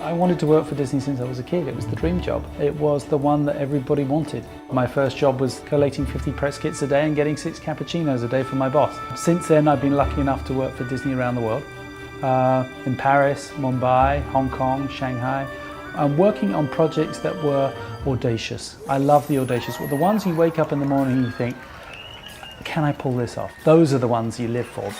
I wanted to work for Disney since I was a kid. It was the dream job. It was the one that everybody wanted. My first job was collating 50 press kits a day and getting 6 cappuccinos a day from my boss. Since then, I've been lucky enough to work for Disney around the world. In Paris, Mumbai, Hong Kong, Shanghai. I'm working on projects that were audacious. I love the audacious. Well, the ones you wake up in the morning and you think, can I pull this off? Those are the ones you live for.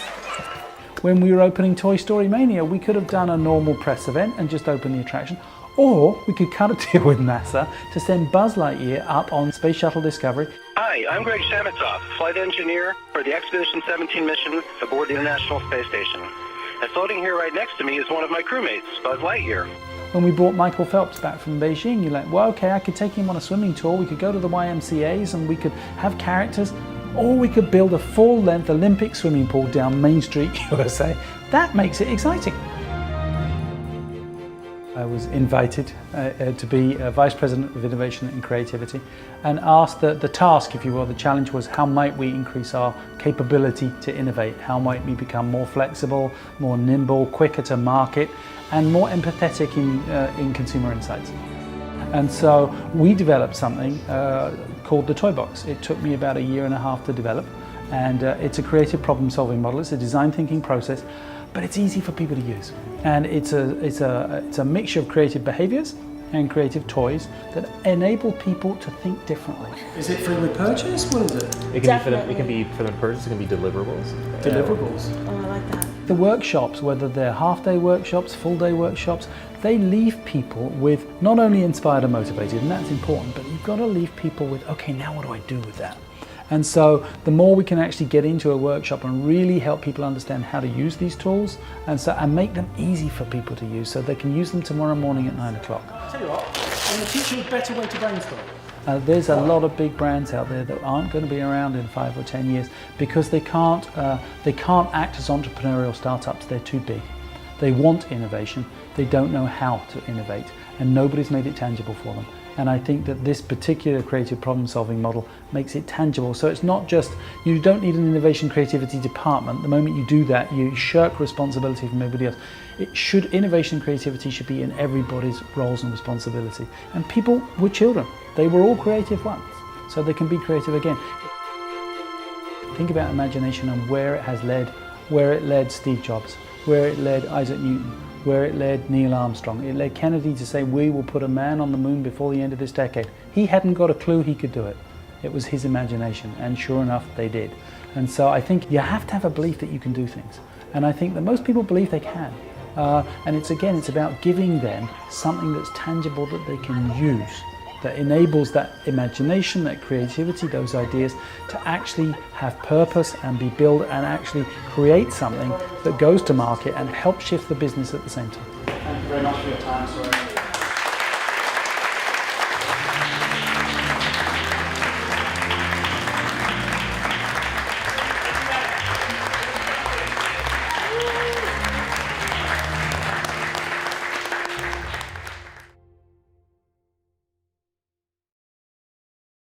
When we were opening Toy Story Mania, we could have done a normal press event and just opened the attraction, or we could cut a deal with NASA to send Buzz Lightyear up on Space Shuttle Discovery. Hi, I'm Greg Shamitov, flight engineer for the Expedition 17 mission aboard the International Space Station. And floating here right next to me is one of my crewmates, Buzz Lightyear. When we brought Michael Phelps back from Beijing, you're like, well, okay, I could take him on a swimming tour, we could go to the YMCAs and we could have characters, or we could build a full-length Olympic swimming pool down Main Street, USA. That makes it exciting. I was invited to be Vice President of Innovation and Creativity and asked the task, if you will, the challenge was how might we increase our capability to innovate? How might we become more flexible, more nimble, quicker to market, and more empathetic in consumer insights? And so we developed something called the Toy Box. It took me about 1.5 years to develop, and it's a creative problem-solving model. It's a design thinking process, but it's easy for people to use. And it's a mixture of creative behaviors and creative toys that enable people to think differently. Is it for the purchase? What is it? It can be for the purchase. It can be deliverables. Deliverables. Oh, I like that. The workshops, whether they're half-day workshops, full-day workshops, they leave people with not only inspired and motivated, and that's important, but you've got to leave people with, okay, now what do I do with that? And so the more we can actually get into a workshop and really help people understand how to use these tools and make them easy for people to use so they can use them tomorrow morning at 9 o'clock. I'll tell you what, I'm going to teach you a better way to brainstorm. There's a lot of big brands out there that aren't going to be around in 5 or 10 years because they can't act as entrepreneurial startups. They're too big. They want innovation, they don't know how to innovate, and nobody's made it tangible for them. And I think that this particular creative problem-solving model makes it tangible. So it's not just, you don't need an innovation creativity department. The moment you do that, you shirk responsibility from everybody else. Innovation and creativity should be in everybody's roles and responsibility. And people were children. They were all creative once, so they can be creative again. Think about imagination and where it has led, where it led Steve Jobs, where it led Isaac Newton, where it led Neil Armstrong. It led Kennedy to say, we will put a man on the moon before the end of this decade. He hadn't got a clue he could do it. It was his imagination, and sure enough, they did. And so I think you have to have a belief that you can do things. And I think that most people believe they can. And it's about giving them something that's tangible that they can use, that enables that imagination, that creativity, those ideas to actually have purpose and be built and actually create something that goes to market and help shift the business at the same time. Thank you very much for your time, sir.